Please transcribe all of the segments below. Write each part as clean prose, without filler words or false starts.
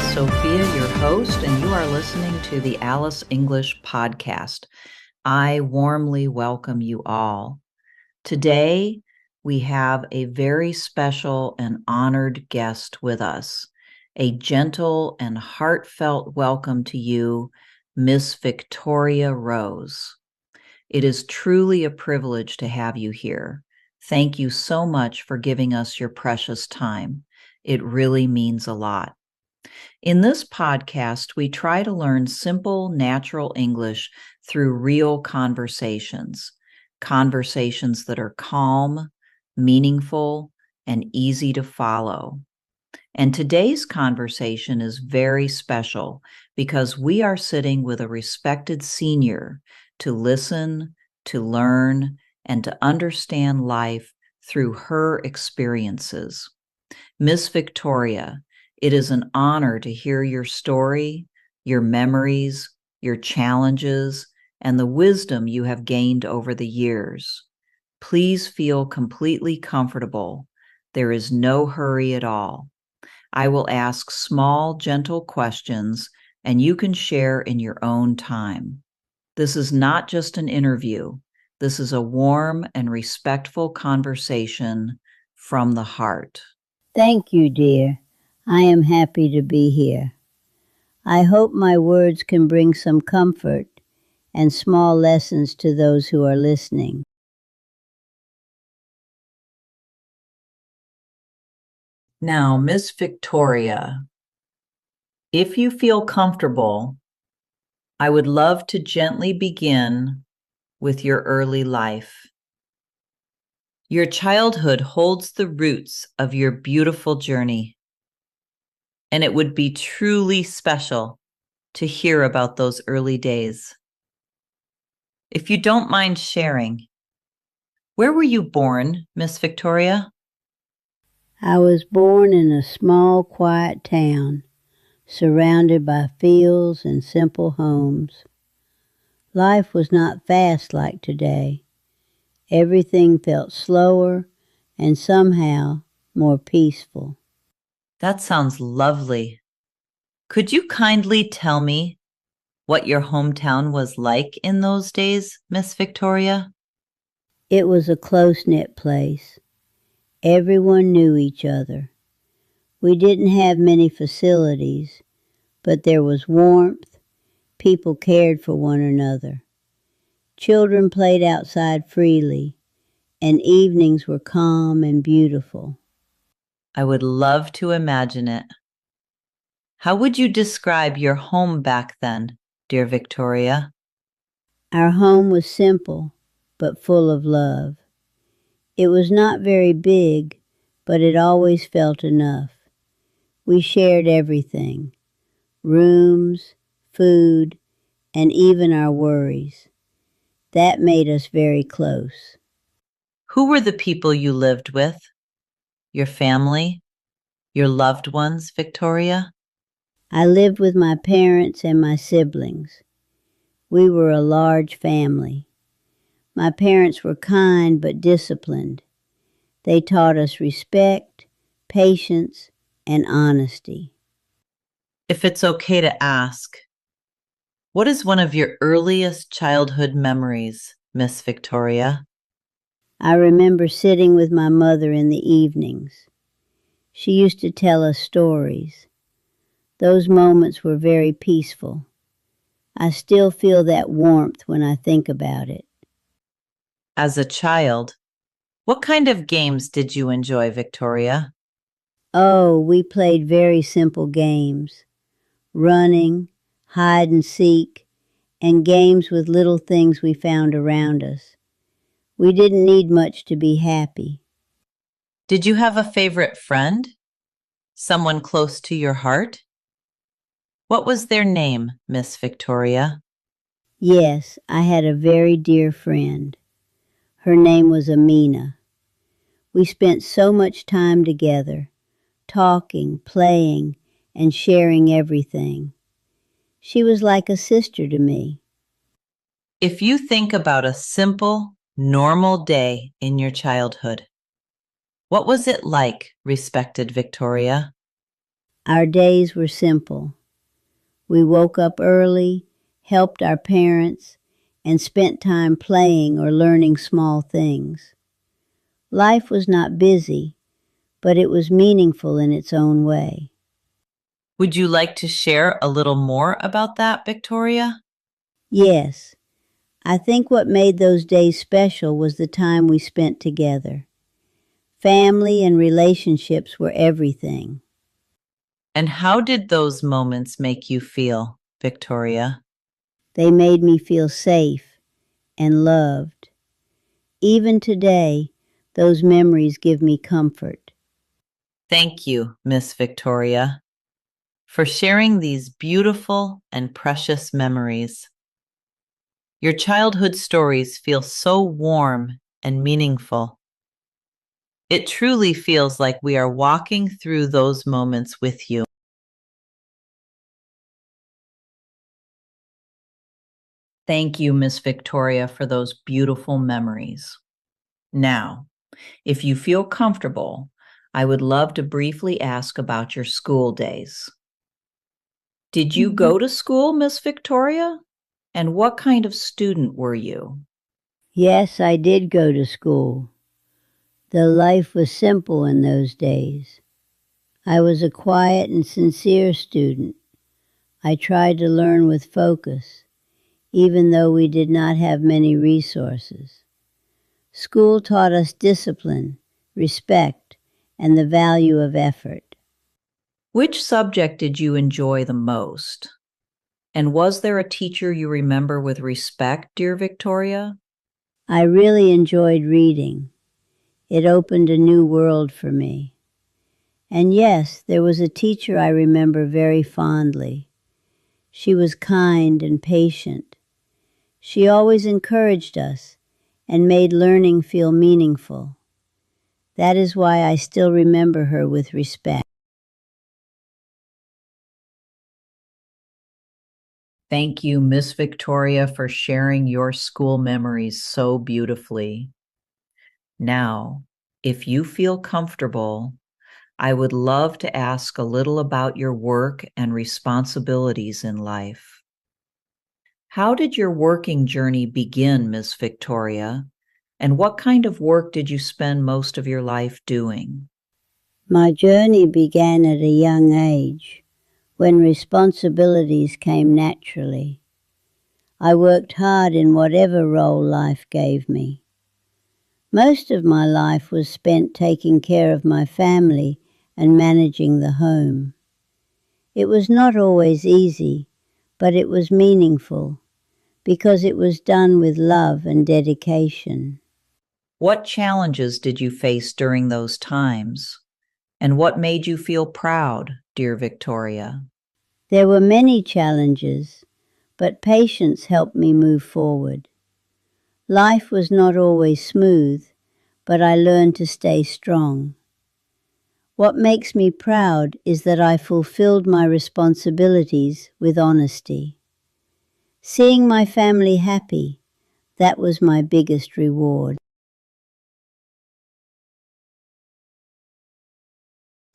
Alice Sophia, your host, and you are listening to the Alice English Podcast. I warmly welcome you all. Today, we have a very special and honored guest with us. A gentle and heartfelt welcome to you, Miss Victoria Rose. It is truly a privilege to have you here. Thank you so much for giving us your precious time. It really means a lot. In this podcast, we try to learn simple, natural English through real conversations that are calm, meaningful, and easy to follow. And today's conversation is very special because we are sitting with a respected senior to listen, to learn, and to understand life through her experiences. Miss Victoria, it is an honor to hear your story, your memories, your challenges, and the wisdom you have gained over the years. Please feel completely comfortable. There is no hurry at all. I will ask small, gentle questions, and you can share in your own time. This is not just an interview. This is a warm and respectful conversation from the heart. Thank you, dear. I am happy to be here. I hope my words can bring some comfort and small lessons to those who are listening. Now, Miss Victoria, if you feel comfortable, I would love to gently begin with your early life. Your childhood holds the roots of your beautiful journey, and it would be truly special to hear about those early days. If you don't mind sharing, where were you born, Miss Victoria? I was born in a small, quiet town, surrounded by fields and simple homes. Life was not fast like today. Everything felt slower and somehow more peaceful. That sounds lovely. Could you kindly tell me what your hometown was like in those days, Miss Victoria? It was a close-knit place. Everyone knew each other. We didn't have many facilities, but there was warmth. People cared for one another. Children played outside freely, and evenings were calm and beautiful. I would love to imagine it. How would you describe your home back then, dear Victoria? Our home was simple, but full of love. It was not very big, but it always felt enough. We shared everything: rooms, food, and even our worries. That made us very close. Who were the people you lived with? Your family? Your loved ones, Victoria? I lived with my parents and my siblings. We were a large family. My parents were kind but disciplined. They taught us respect, patience, and honesty. If it's okay to ask, what is one of your earliest childhood memories, Miss Victoria? I remember sitting with my mother in the evenings. She used to tell us stories. Those moments were very peaceful. I still feel that warmth when I think about it. As a child, what kind of games did you enjoy, Victoria? Oh, we played very simple games: running, hide and seek, and games with little things we found around us. We didn't need much to be happy. Did you have a favorite friend? Someone close to your heart? What was their name, Miss Victoria? Yes, I had a very dear friend. Her name was Amina. We spent so much time together, talking, playing, and sharing everything. She was like a sister to me. If you think about a simple, normal day in your childhood, what was it like, respected Victoria? Our days were simple. We woke up early, helped our parents, and spent time playing or learning small things. Life was not busy, but it was meaningful in its own way. Would you like to share a little more about that, Victoria? Yes, I think what made those days special was the time we spent together. Family and relationships were everything. And how did those moments make you feel, Victoria? They made me feel safe and loved. Even today, those memories give me comfort. Thank you, Miss Victoria, for sharing these beautiful and precious memories. Your childhood stories feel so warm and meaningful. It truly feels like we are walking through those moments with you. Thank you, Miss Victoria, for those beautiful memories. Now, if you feel comfortable, I would love to briefly ask about your school days. Did you go to school, Miss Victoria? And what kind of student were you? Yes, I did go to school. The life was simple in those days. I was a quiet and sincere student. I tried to learn with focus, even though we did not have many resources. School taught us discipline, respect, and the value of effort. Which subject did you enjoy the most? And was there a teacher you remember with respect, dear Victoria? I really enjoyed reading. It opened a new world for me. And yes, there was a teacher I remember very fondly. She was kind and patient. She always encouraged us and made learning feel meaningful. That is why I still remember her with respect. Thank you, Miss Victoria, for sharing your school memories so beautifully. Now, if you feel comfortable, I would love to ask a little about your work and responsibilities in life. How did your working journey begin, Miss Victoria? And what kind of work did you spend most of your life doing? My journey began at a young age, when responsibilities came naturally. I worked hard in whatever role life gave me. Most of my life was spent taking care of my family and managing the home. It was not always easy, but it was meaningful because it was done with love and dedication. What challenges did you face during those times? And what made you feel proud, dear Victoria? There were many challenges, but patience helped me move forward. Life was not always smooth, but I learned to stay strong. What makes me proud is that I fulfilled my responsibilities with honesty. Seeing my family happy, that was my biggest reward.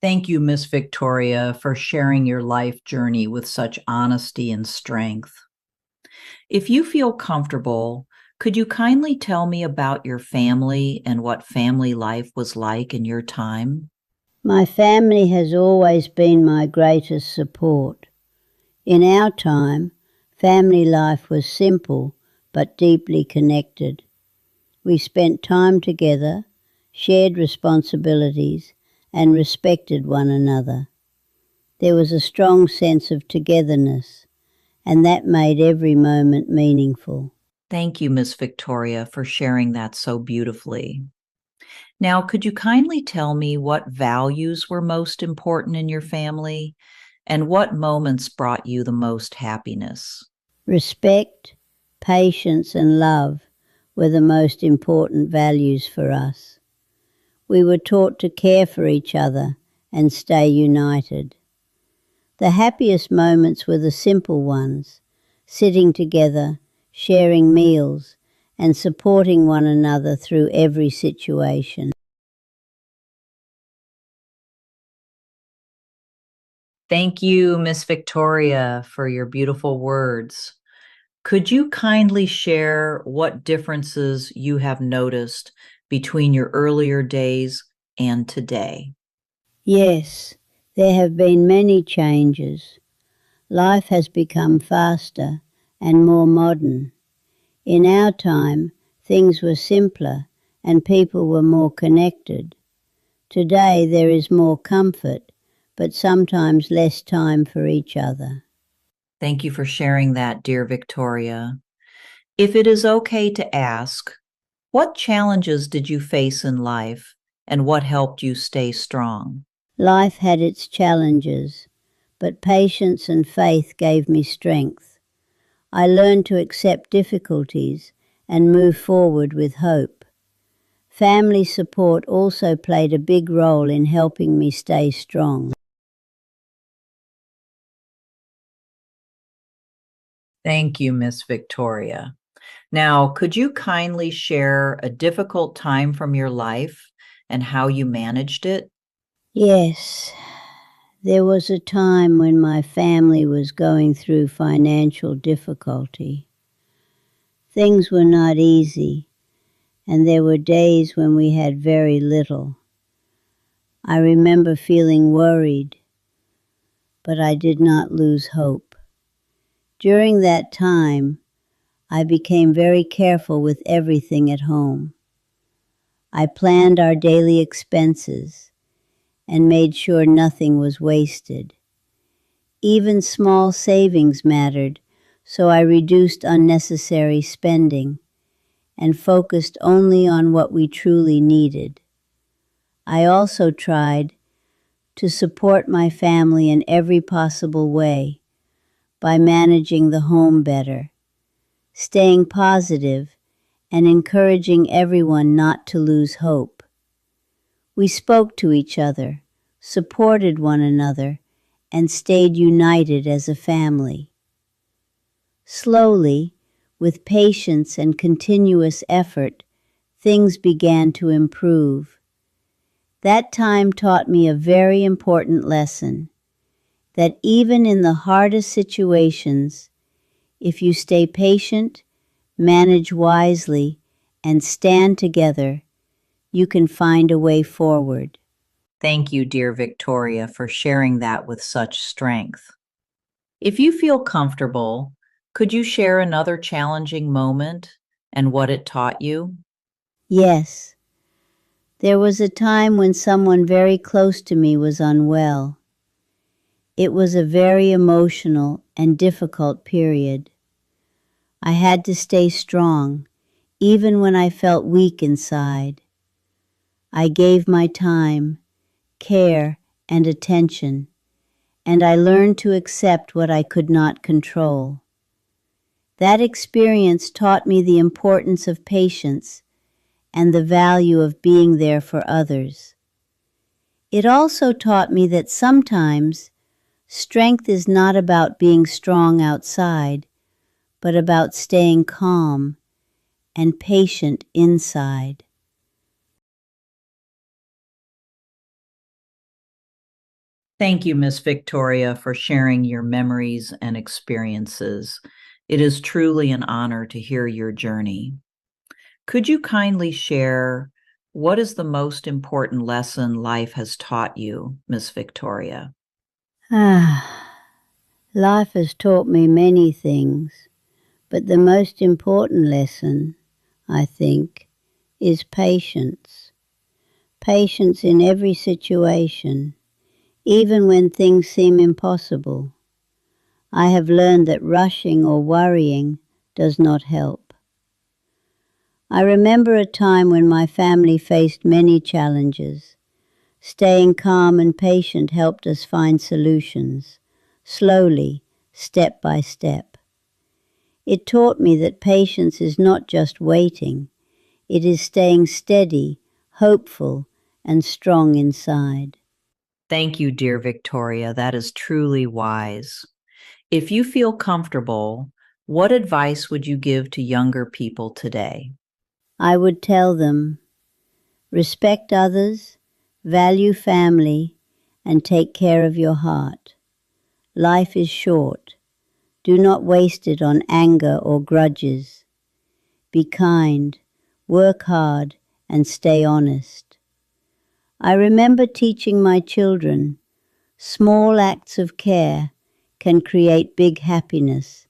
Thank you, Miss Victoria, for sharing your life journey with such honesty and strength. If you feel comfortable, could you kindly tell me about your family and what family life was like in your time? My family has always been my greatest support. In our time, family life was simple but deeply connected. We spent time together, shared responsibilities, and respected one another. There was a strong sense of togetherness, and that made every moment meaningful. Thank you, Miss Victoria, for sharing that so beautifully. Now, could you kindly tell me what values were most important in your family and what moments brought you the most happiness? Respect, patience, and love were the most important values for us. We were taught to care for each other and stay united. The happiest moments were the simple ones, sitting together, sharing meals, and supporting one another through every situation. Thank you, Miss Victoria, for your beautiful words. Could you kindly share what differences you have noticed between your earlier days and today? Yes, there have been many changes. Life has become faster and more modern. In our time, things were simpler and people were more connected. Today there is more comfort, but sometimes less time for each other. Thank you for sharing that, dear Victoria. If it is okay to ask, what challenges did you face in life and what helped you stay strong? Life had its challenges, but patience and faith gave me strength. I learned to accept difficulties and move forward with hope. Family support also played a big role in helping me stay strong. Thank you, Miss Victoria. Now, could you kindly share a difficult time from your life and how you managed it? Yes, there was a time when my family was going through financial difficulty. Things were not easy, and there were days when we had very little. I remember feeling worried, but I did not lose hope. During that time, I became very careful with everything at home. I planned our daily expenses and made sure nothing was wasted. Even small savings mattered, so I reduced unnecessary spending and focused only on what we truly needed. I also tried to support my family in every possible way by managing the home better, staying positive, and encouraging everyone not to lose hope. We spoke to each other, supported one another, and stayed united as a family. Slowly, with patience and continuous effort, things began to improve. That time taught me a very important lesson, that even in the hardest situations, if you stay patient, manage wisely, and stand together, you can find a way forward. Thank you, dear Victoria, for sharing that with such strength. If you feel comfortable, could you share another challenging moment and what it taught you? Yes, there was a time when someone very close to me was unwell. It was a very emotional and difficult period. I had to stay strong, even when I felt weak inside. I gave my time, care, and attention, and I learned to accept what I could not control. That experience taught me the importance of patience and the value of being there for others. It also taught me that sometimes strength is not about being strong outside, but about staying calm and patient inside. Thank you, Miss Victoria, for sharing your memories and experiences. It is truly an honor to hear your journey. Could you kindly share what is the most important lesson life has taught you, Miss Victoria? Life has taught me many things, but the most important lesson, I think, is patience. Patience in every situation, even when things seem impossible. I have learned that rushing or worrying does not help. I remember a time when my family faced many challenges. Staying calm and patient helped us find solutions, slowly, step by step. It taught me that patience is not just waiting, it is staying steady, hopeful, and strong inside. Thank you, dear Victoria. That is truly wise. If you feel comfortable, what advice would you give to younger people today? I would tell them, respect others, value family, and take care of your heart. Life is short. Do not waste it on anger or grudges. Be kind, work hard, and stay honest. I remember teaching my children, small acts of care can create big happiness,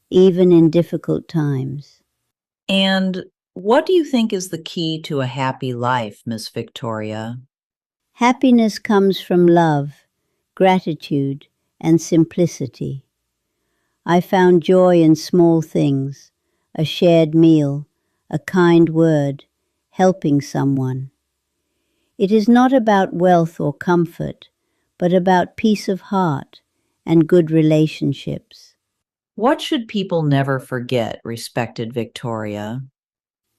even in difficult times. And what do you think is the key to a happy life, Miss Victoria? Happiness comes from love, gratitude, and simplicity. I found joy in small things, a shared meal, a kind word, helping someone. It is not about wealth or comfort, but about peace of heart and good relationships. What should people never forget, respected Victoria?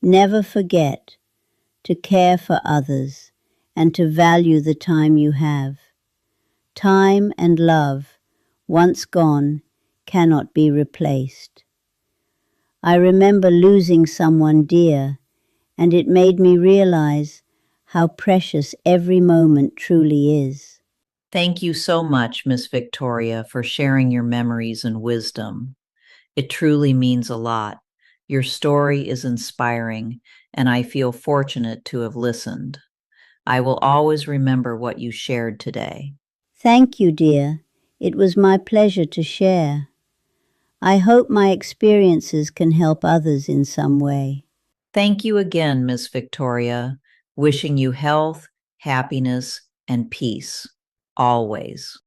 Never forget to care for others and to value the time you have. Time and love, once gone, cannot be replaced. I remember losing someone dear, and it made me realize how precious every moment truly is. Thank you so much, Miss Victoria, for sharing your memories and wisdom. It truly means a lot. Your story is inspiring, and I feel fortunate to have listened. I will always remember what you shared today. Thank you, dear. It was my pleasure to share. I hope my experiences can help others in some way. Thank you again, Miss Victoria. Wishing you health, happiness, and peace always.